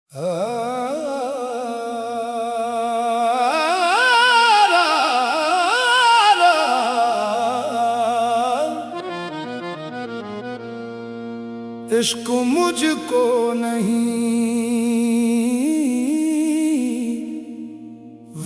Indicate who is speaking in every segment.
Speaker 1: इश्क मुझको नहीं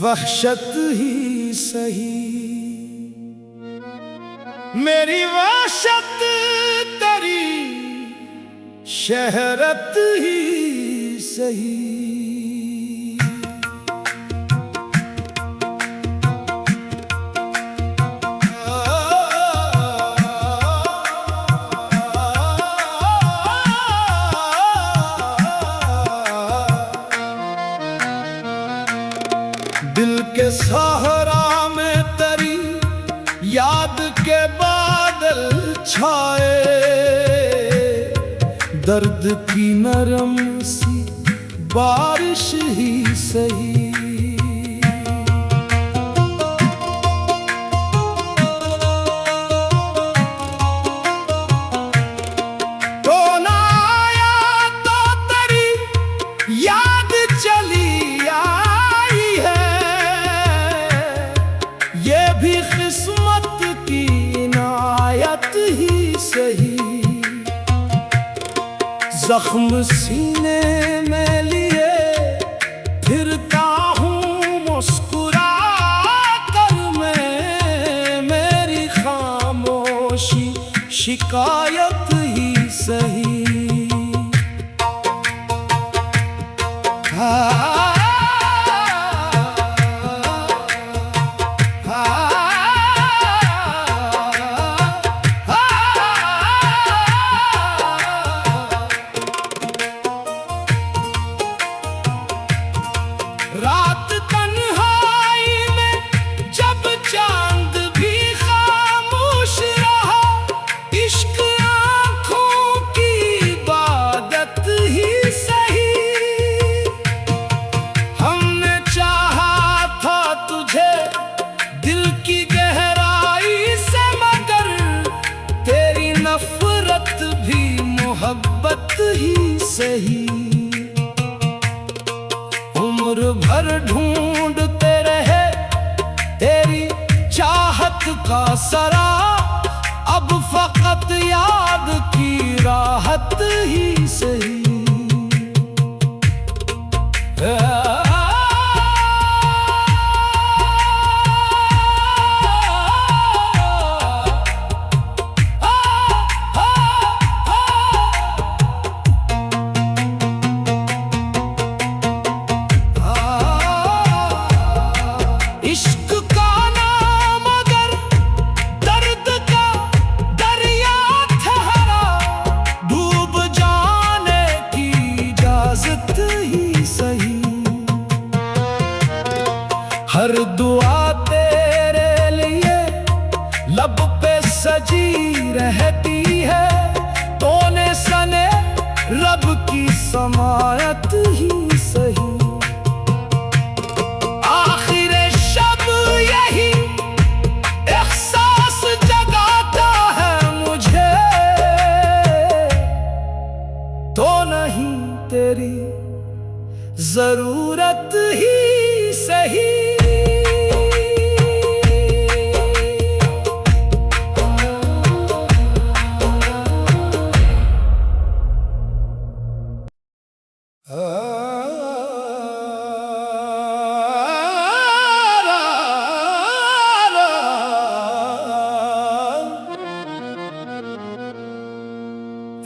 Speaker 1: वहशत ही सही, मेरी वहशत तेरी शहरत ही सही। दिल के सहरा में तेरी याद के बादल छाए, दर्द की नरम सी बारिश ही सही। तो ना आया तो तेरी याद चली आई है, ये भी किस्मत की इनायत ही सही। जख्म सीने में लिए फिरता हूँ मुस्कुरा कर मैं, मेरी खामोशी शिकायत ही सही। रात तन्हाई में जब चांद भी खामोश रहा, इश्क आँखों की इबादत ही सही। हमने चाहा था तुझे दिल की गहराई से, मगर तेरी नफरत भी मोहब्बत ही सही। उम्र भर ढूंढते रहे तेरी चाहत का सरा, अब फकत याद की राहत ही सही। इश्क का नाम अगर दर्द का दरिया ठहरा, डूब जाने की इजाजत ही सही। हर दुआ तेरे लिए लब पे सजी रहती है, तोने सने रब की समायत ही सही। तो नहीं तेरी जरूरत ही सही।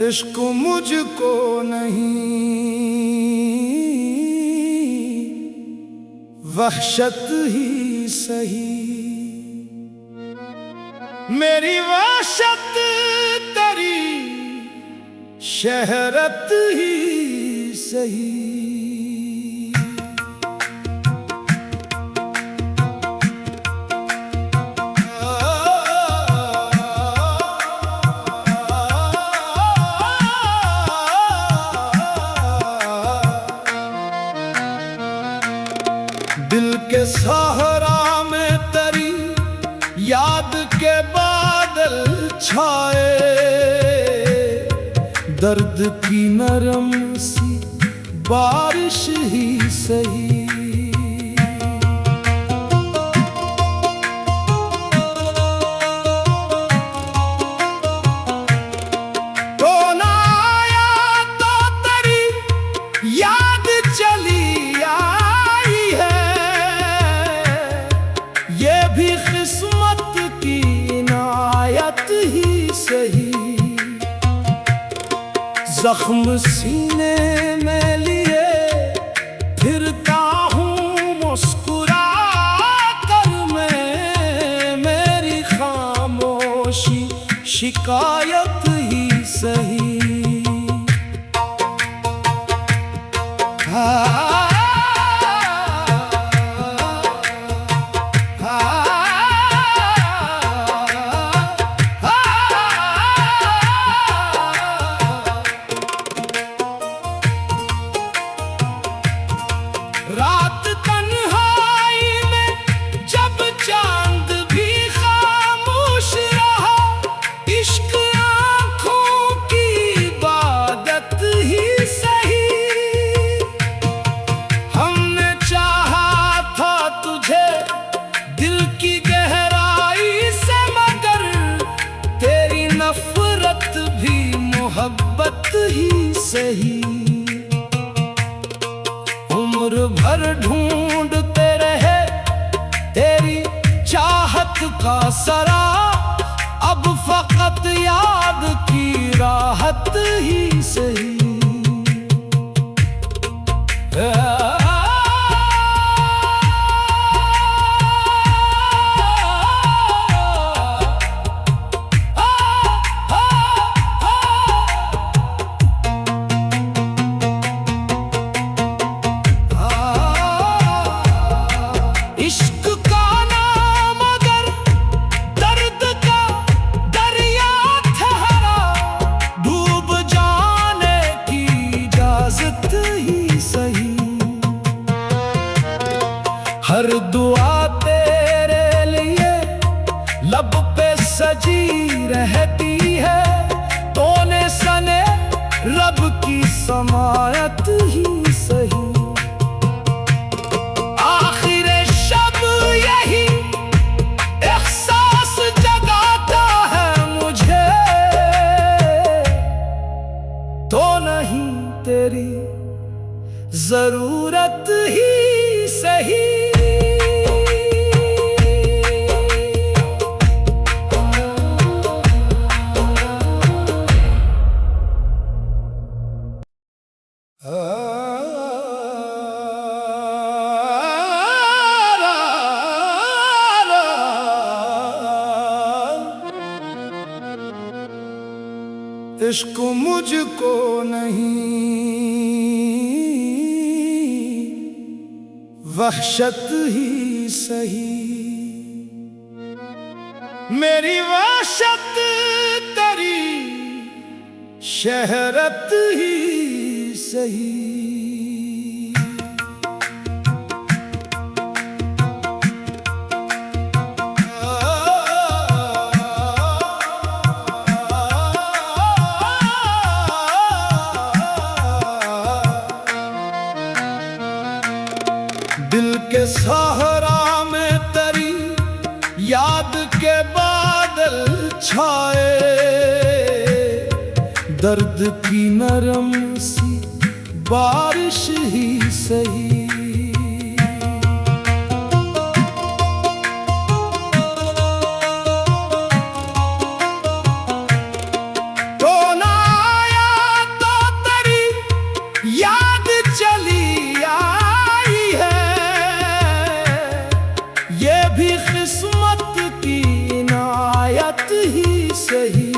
Speaker 1: इश्क मुझको नहीं वहशत ही सही, मेरी वहशत तेरी शहरत ही सही। दिल के सहरा में तेरी याद के बादल छाए, दर्द की नरम सी बारिश ही सही। तो ना आया तो तेरी याद चली आई है, ये भी किस्मत की इनायत ही सही। जख्म सीने में लिए फिरता हूँ मुस्कुरा कर मैं, मेरी खामोशी शिकायत ही सही। रात तन्हाई में जब चांद भी खामोश रहा, इश्क आँखों की इबादत ही सही। हमने चाहा था तुझे दिल की गहराई से, मगर तेरी नफरत भी मोहब्बत ही सही। उम्र भर ढूंढते रहे तेरी चाहत का सरा, अब फकत याद की राहत ही सही। इश्क का नाम अगर दर्द का दरिया ठहरा, डूब जाने की इजाजत ही सही। हर दुआ तेरे लिए लब पे सजी रहती है, तोने सने रब की समायत ही सही। तो नहीं तेरी जरूरत ही सही। इश्क मुझको नहीं वहशत ही सही। मेरी वहशत तेरी शहरत ही सही। दिल के सहरा में तेरी याद के बादल छाए, दर्द की नरम सी बारिश ही सही। तो ना आया तो तेरी याद चली आई है, ये भी किस्मत की इनायत ही सही।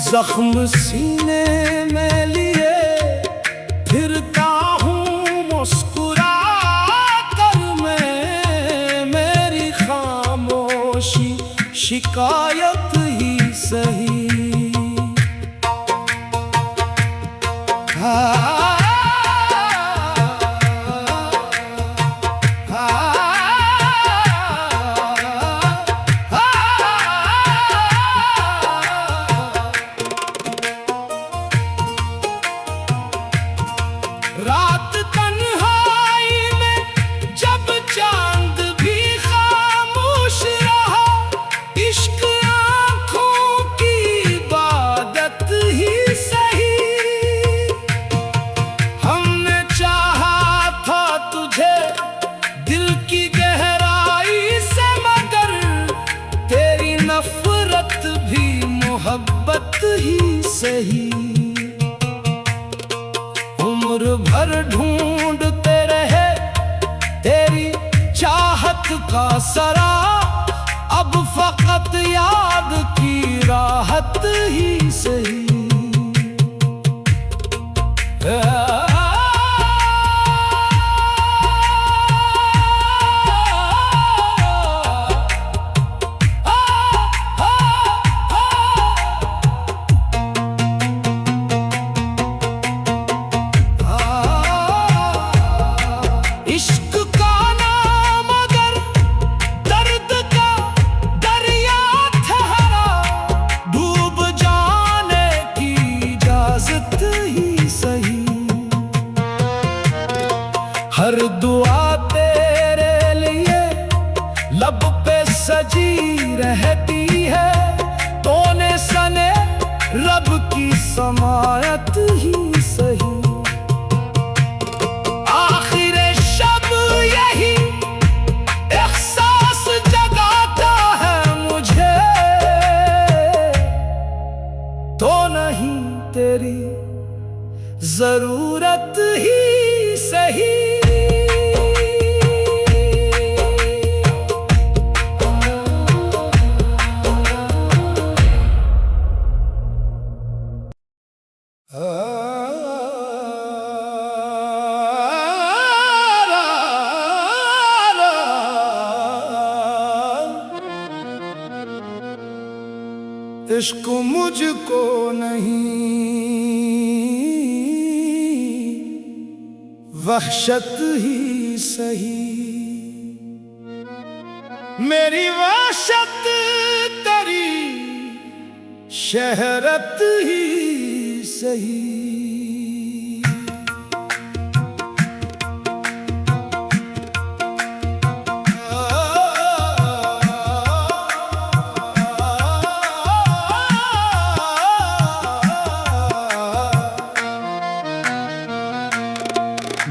Speaker 1: जख्म सीने में लिए फिरता हूँ मुस्कुरा कर मैं, मेरी खामोशी शिकायत ही सही। उम्र भर ढूंढते रहे तेरी चाहत का सरा, अब फकत याद की राहत ही सही। इश्क का नाम अगर दर्द का दरिया ठहरा, डूब जाने की इजाजत ही सही। हर दुआ तेरे लिए लब पे सजी रहती है, तोने सने रब की समायत ही सही। तो नहीं तेरी जरूरत ही सही। इश्क मुझको नहीं वहशत ही सही, मेरी वहशत तेरी शहरत ही सही।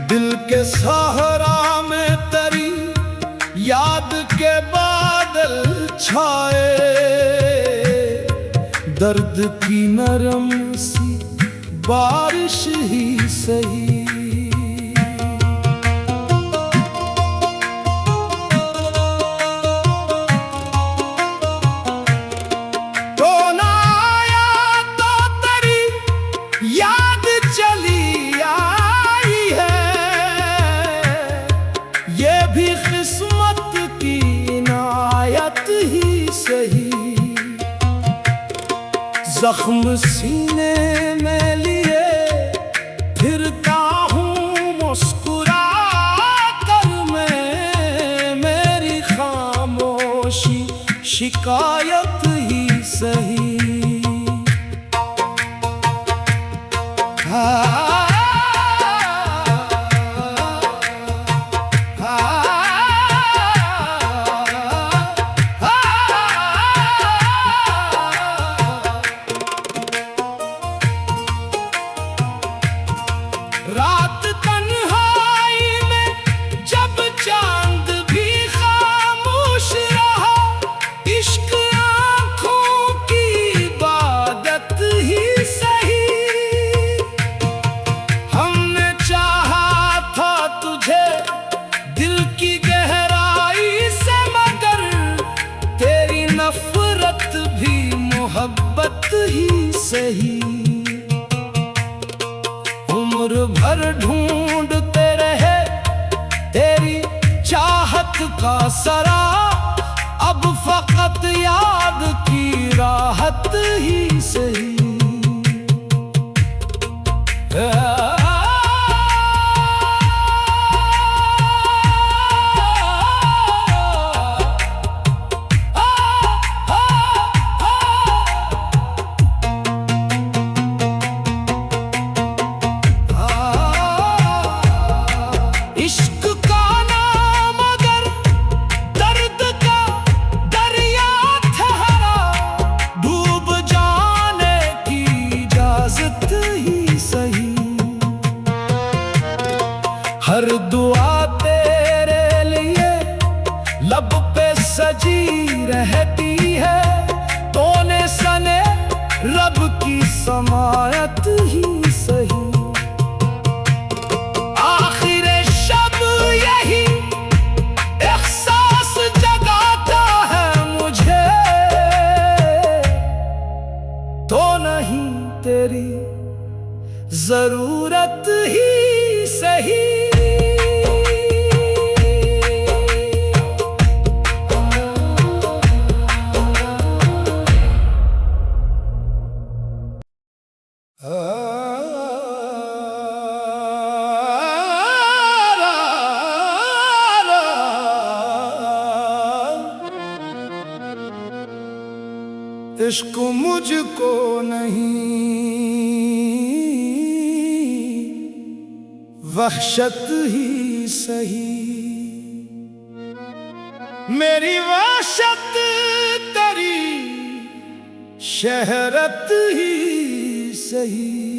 Speaker 1: दिल के सहरा में तेरी याद के बादल छाए, दर्द की नरम सी बारिश ही सही। तो ना आया तो तेरी याद चली भी किस्मत की इनायत ही सही। जख्म सीने में लिए फिरता हूँ मुस्कुरा कर मैं, मेरी खामोशी शिकायत ही सही। रात तन्हाई में जब चांद भी खामोश रहा, इश्क आँखों की इबादत ही सही। हमने चाहा था तुझे दिल की गहराई से, मगर तेरी नफरत भी मोहब्बत ही सही। उम्र भर ढूंढते रहे तेरी चाहत का सरा, अब फकत याद की राहत ही सही। इश्क का नाम अगर दर्द का दरिया ठहरा, डूब जाने की इजाजत ही सही। हर दुआ तेरे लिए लब पे सजी रहती है, तोने सने रब की समायत ही सही। जरूरत ही सही। इश्क मुझको नहीं, वहशत ही सही। मेरी वहशत तेरी शहरत ही सही।